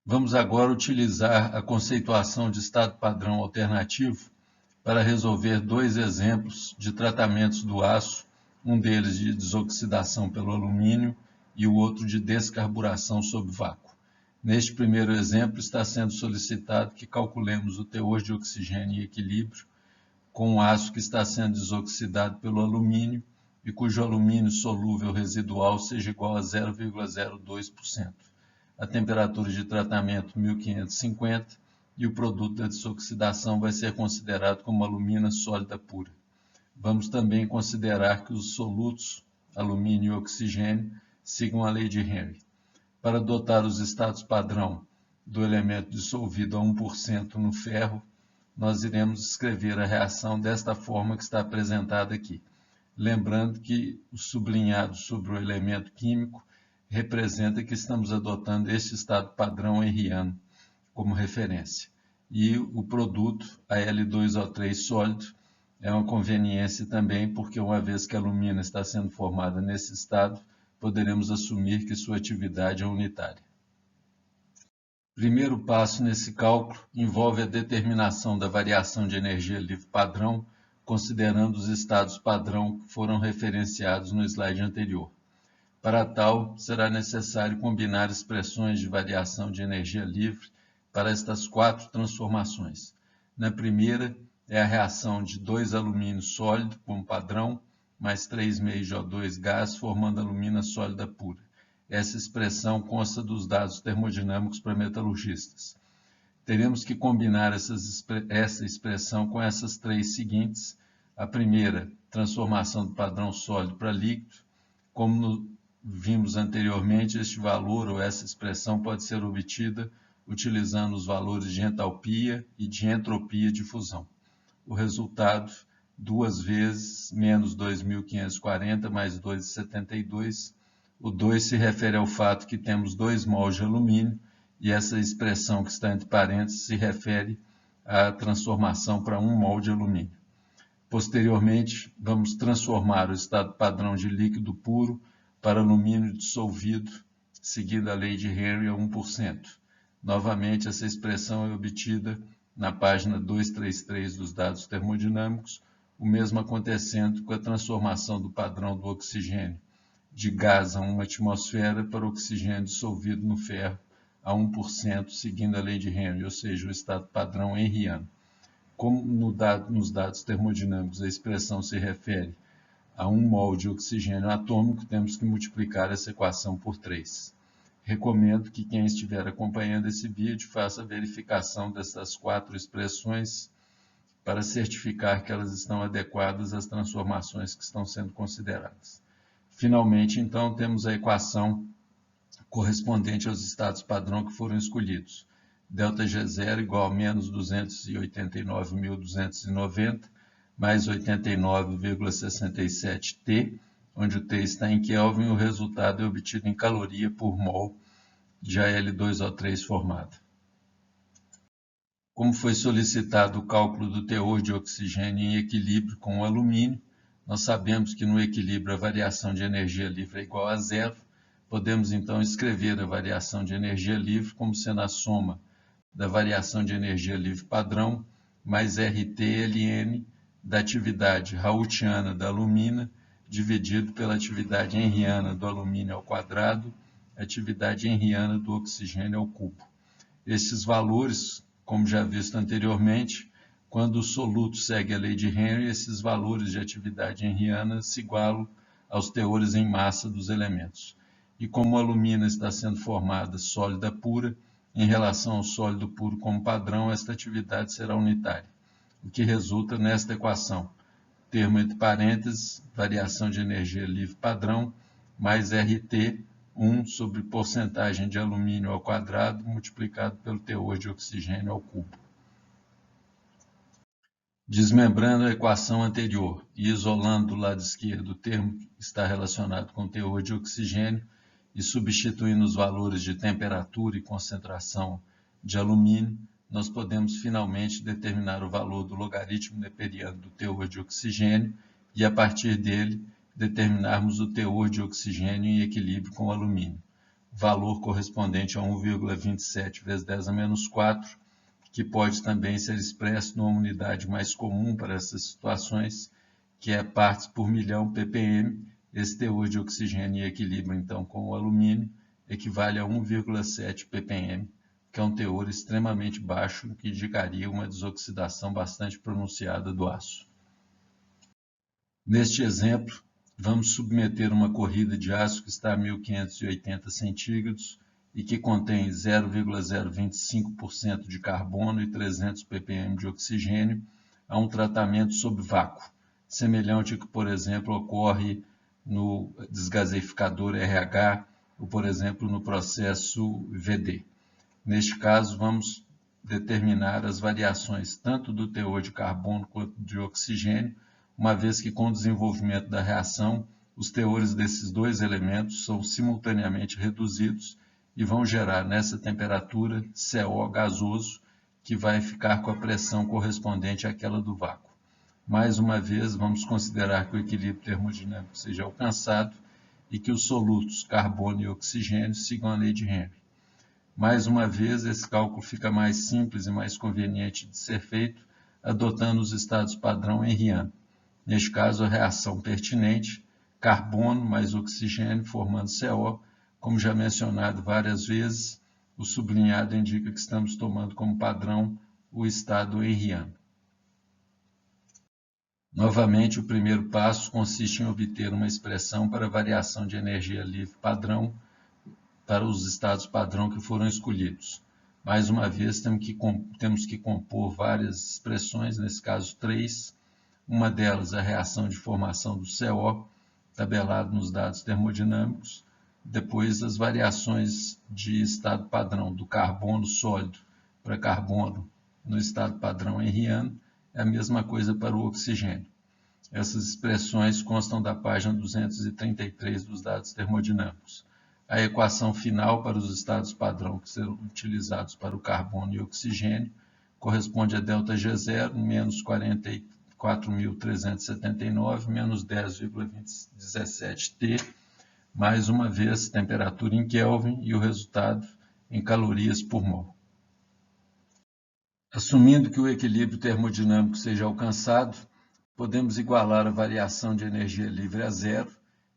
Vamos agora utilizar a conceituação de estado padrão alternativo para resolver dois exemplos de tratamentos do aço, um deles de desoxidação pelo alumínio e o outro de descarburação sob vácuo. Neste primeiro exemplo, está sendo solicitado que calculemos o teor de oxigênio em equilíbrio com o aço que está sendo desoxidado pelo alumínio e cujo alumínio solúvel residual seja igual a 0,02%. A temperatura de tratamento 1550 e o produto da desoxidação vai ser considerado como alumina sólida pura. Vamos também considerar que os solutos, alumínio e oxigênio, sigam a lei de Henry. Para dotar os estados padrão do elemento dissolvido a 1% no ferro, nós iremos escrever a reação desta forma que está apresentada aqui. Lembrando que o sublinhado sobre o elemento químico representa que estamos adotando este estado padrão henriano como referência. E o produto, Al2O3 sólido, é uma conveniência também, porque uma vez que a alumina está sendo formada nesse estado, poderemos assumir que sua atividade é unitária. O primeiro passo nesse cálculo envolve a determinação da variação de energia livre padrão, considerando os estados padrão que foram referenciados no slide anterior. Para tal, será necessário combinar expressões de variação de energia livre para estas quatro transformações. Na primeira, é a reação de 2 alumínio sólido como padrão, mais 3,5 gás, formando alumina sólida pura. Essa expressão consta dos dados termodinâmicos para metalurgistas. Teremos que combinar essa expressão com essas três seguintes. A primeira, transformação do padrão sólido para líquido. Como vimos anteriormente, este valor ou essa expressão pode ser obtida utilizando os valores de entalpia e de entropia de fusão. O resultado, 2 vezes menos 2.540 mais 2,72. O 2 se refere ao fato que temos 2 mols de alumínio e essa expressão que está entre parênteses se refere à transformação para 1 mol de alumínio. Posteriormente, vamos transformar o estado padrão de líquido puro para alumínio dissolvido, seguindo a lei de Henry a 1%. Novamente, essa expressão é obtida na página 233 dos dados termodinâmicos, o mesmo acontecendo com a transformação do padrão do oxigênio de gás a 1 atmosfera para oxigênio dissolvido no ferro a 1%, seguindo a lei de Henry, ou seja, o estado padrão henriano. Como nos dados termodinâmicos a expressão se refere a 1 mol de oxigênio atômico, temos que multiplicar essa equação por 3. Recomendo que quem estiver acompanhando esse vídeo faça a verificação dessas 4 expressões para certificar que elas estão adequadas às transformações que estão sendo consideradas. Finalmente, então, temos a equação correspondente aos estados padrão que foram escolhidos. ΔG0 igual a menos 289.290 mais 89,67 T, onde o T está em Kelvin, o resultado é obtido em caloria por mol de Al2O3 formado. Como foi solicitado o cálculo do teor de oxigênio em equilíbrio com o alumínio, nós sabemos que no equilíbrio a variação de energia livre é igual a zero. Podemos então escrever a variação de energia livre como sendo a soma da variação de energia livre padrão mais RT-ln da atividade raoultiana da alumina dividido pela atividade henriana do alumínio ao quadrado, atividade henriana do oxigênio ao cubo. Esses valores, como já visto anteriormente, quando o soluto segue a lei de Henry, esses valores de atividade henriana se igualam aos teores em massa dos elementos. E como a alumina está sendo formada sólida pura, em relação ao sólido puro como padrão, esta atividade será unitária, o que resulta nesta equação. Termo entre parênteses, variação de energia livre padrão, mais RT, 1 sobre porcentagem de alumínio ao quadrado, multiplicado pelo teor de oxigênio ao cubo. Desmembrando a equação anterior e isolando do lado esquerdo o termo que está relacionado com o teor de oxigênio e substituindo os valores de temperatura e concentração de alumínio, nós podemos finalmente determinar o valor do logaritmo neperiano do teor de oxigênio e, a partir dele, determinarmos o teor de oxigênio em equilíbrio com o alumínio. valor correspondente a 1,27 vezes 10 a menos 4, que pode também ser expresso numa unidade mais comum para essas situações, que é partes por milhão ppm. Esse teor de oxigênio em equilíbrio, então, com o alumínio, equivale a 1,7 ppm, que é um teor extremamente baixo, que indicaria uma desoxidação bastante pronunciada do aço. Neste exemplo, vamos submeter uma corrida de aço que está a 1580 centígrados e que contém 0,025% de carbono e 300 ppm de oxigênio a um tratamento sob vácuo, semelhante ao que, por exemplo, ocorre no desgaseificador RH ou, por exemplo, no processo VD. Neste caso, vamos determinar as variações tanto do teor de carbono quanto de oxigênio, uma vez que com o desenvolvimento da reação, os teores desses dois elementos são simultaneamente reduzidos e vão gerar nessa temperatura CO gasoso, que vai ficar com a pressão correspondente àquela do vácuo. Mais uma vez, vamos considerar que o equilíbrio termodinâmico seja alcançado e que os solutos carbono e oxigênio sigam a lei de Henry. Mais uma vez, esse cálculo fica mais simples e mais conveniente de ser feito adotando os estados padrão henriano. Neste caso, a reação pertinente, carbono mais oxigênio formando CO, como já mencionado várias vezes, o sublinhado indica que estamos tomando como padrão o estado henriano. Novamente, o primeiro passo consiste em obter uma expressão para a variação de energia livre padrão para os estados padrão que foram escolhidos. Mais uma vez, temos que compor várias expressões, nesse caso 3. Uma delas, a reação de formação do CO, tabelado nos dados termodinâmicos. Depois, as variações de estado padrão do carbono sólido para carbono no estado padrão henriano. É a mesma coisa para o oxigênio. Essas expressões constam da página 233 dos dados termodinâmicos. A equação final para os estados padrão que serão utilizados para o carbono e oxigênio corresponde a ΔG0 menos 44.379 menos 10,17 T, mais uma vez temperatura em Kelvin e o resultado em calorias por mol. Assumindo que o equilíbrio termodinâmico seja alcançado, podemos igualar a variação de energia livre a zero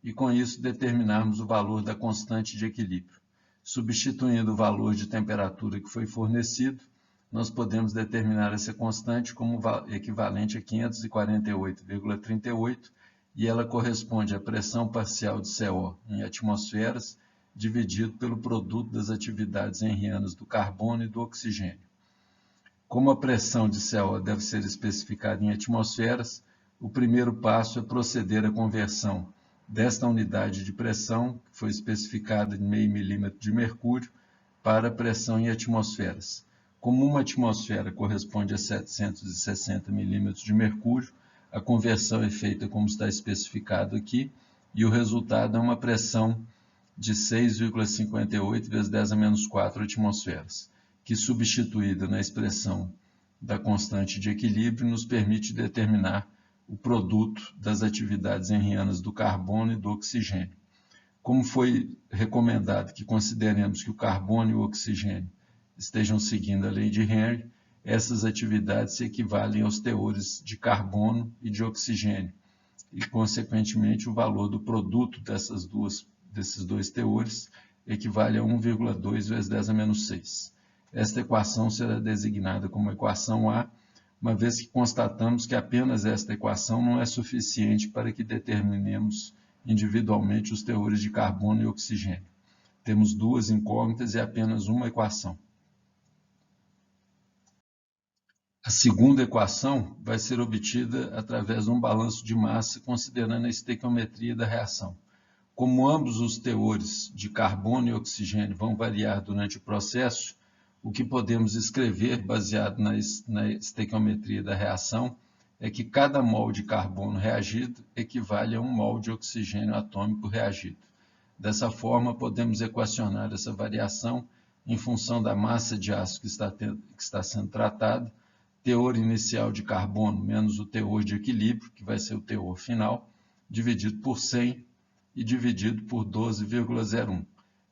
e, com isso, determinarmos o valor da constante de equilíbrio. Substituindo o valor de temperatura que foi fornecido, nós podemos determinar essa constante como equivalente a 548,38 e ela corresponde à pressão parcial de CO em atmosferas dividido pelo produto das atividades henrianas do carbono e do oxigênio. Como a pressão de CO deve ser especificada em atmosferas, o primeiro passo é proceder à conversão desta unidade de pressão, que foi especificada em meio milímetro de mercúrio, para a pressão em atmosferas. Como uma atmosfera corresponde a 760 milímetros de mercúrio, a conversão é feita como está especificado aqui, e o resultado é uma pressão de 6,58 vezes 10 a menos 4 atmosferas, que, substituída na expressão da constante de equilíbrio, nos permite determinar o produto das atividades henrianas do carbono e do oxigênio. Como foi recomendado que consideremos que o carbono e o oxigênio estejam seguindo a lei de Henry, essas atividades se equivalem aos teores de carbono e de oxigênio, e, consequentemente, o valor do produto desses dois teores equivale a 1,2 vezes 10 a menos 6. Esta equação será designada como equação A, uma vez que constatamos que apenas esta equação não é suficiente para que determinemos individualmente os teores de carbono e oxigênio. Temos duas incógnitas e apenas uma equação. A segunda equação vai ser obtida através de um balanço de massa, considerando a estequiometria da reação. Como ambos os teores de carbono e oxigênio vão variar durante o processo, o que podemos escrever, baseado na estequiometria da reação, é que cada mol de carbono reagido equivale a 1 mol de oxigênio atômico reagido. Dessa forma, podemos equacionar essa variação em função da massa de aço que está sendo tratada, teor inicial de carbono menos o teor de equilíbrio, que vai ser o teor final, dividido por 100 e dividido por 12,01.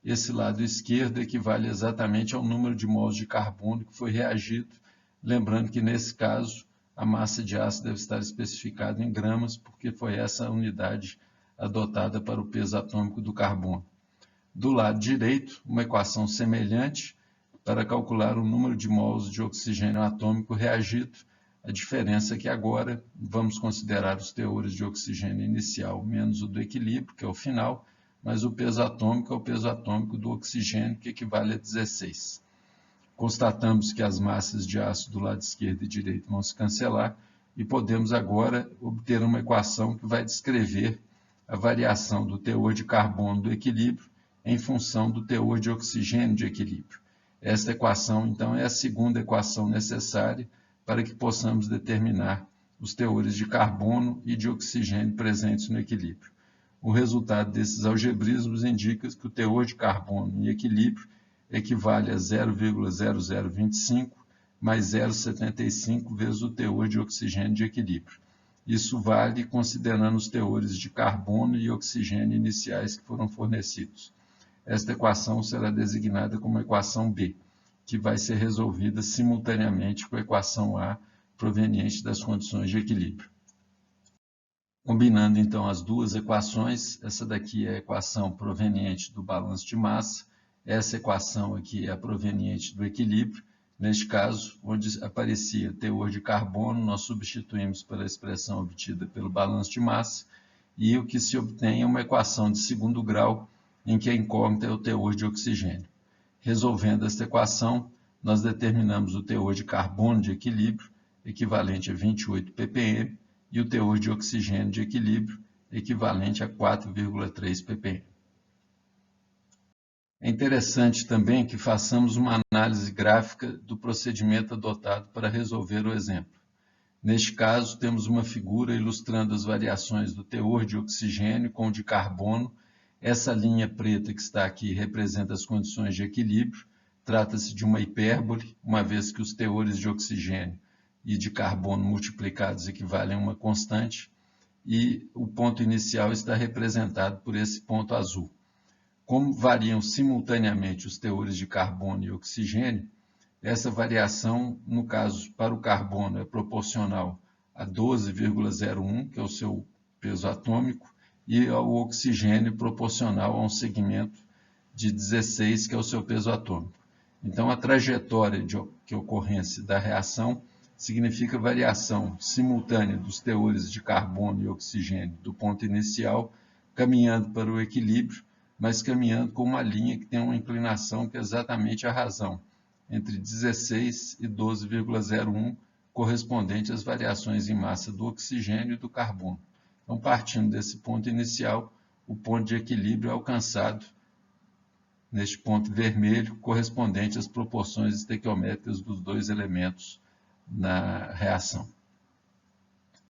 esse lado esquerdo equivale exatamente ao número de mols de carbono que foi reagido, lembrando que nesse caso a massa de aço deve estar especificada em gramas, porque foi essa a unidade adotada para o peso atômico do carbono. Do lado direito, uma equação semelhante para calcular o número de mols de oxigênio atômico reagido. A diferença é que agora vamos considerar os teores de oxigênio inicial menos o do equilíbrio, que é o final, mas o peso atômico é o peso atômico do oxigênio, que equivale a 16. Constatamos que as massas de aço do lado esquerdo e direito vão se cancelar e podemos agora obter uma equação que vai descrever a variação do teor de carbono do equilíbrio em função do teor de oxigênio de equilíbrio. Esta equação, então, é a segunda equação necessária para que possamos determinar os teores de carbono e de oxigênio presentes no equilíbrio. O resultado desses algebrismos indica que o teor de carbono em equilíbrio equivale a 0,0025 mais 0,75 vezes o teor de oxigênio de equilíbrio. Isso vale considerando os teores de carbono e oxigênio iniciais que foram fornecidos. Esta equação será designada como equação B, que vai ser resolvida simultaneamente com a equação A, proveniente das condições de equilíbrio. Combinando então as duas equações, essa daqui é a equação proveniente do balanço de massa, essa equação aqui é a proveniente do equilíbrio. Neste caso, onde aparecia teor de carbono, nós substituímos pela expressão obtida pelo balanço de massa, e o que se obtém é uma equação de segundo grau, em que a incógnita é o teor de oxigênio. Resolvendo esta equação, nós determinamos o teor de carbono de equilíbrio, equivalente a 28 ppm, e o teor de oxigênio de equilíbrio, equivalente a 4,3 ppm. É interessante também que façamos uma análise gráfica do procedimento adotado para resolver o exemplo. Neste caso, temos uma figura ilustrando as variações do teor de oxigênio com o de carbono. Essa linha preta que está aqui representa as condições de equilíbrio. Trata-se de uma hipérbole, uma vez que os teores de oxigênio e de carbono multiplicados equivalem a uma constante, e o ponto inicial está representado por esse ponto azul. Como variam simultaneamente os teores de carbono e oxigênio, essa variação, no caso, para o carbono, é proporcional a 12,01, que é o seu peso atômico, e ao oxigênio proporcional a um segmento de 16, que é o seu peso atômico. Então, a trajetória de ocorrência da reação significa variação simultânea dos teores de carbono e oxigênio do ponto inicial, caminhando para o equilíbrio, mas caminhando com uma linha que tem uma inclinação que é exatamente a razão, entre 16 e 12,01, correspondente às variações em massa do oxigênio e do carbono. Então, partindo desse ponto inicial, o ponto de equilíbrio é alcançado neste ponto vermelho, correspondente às proporções estequiométricas dos dois elementos na reação.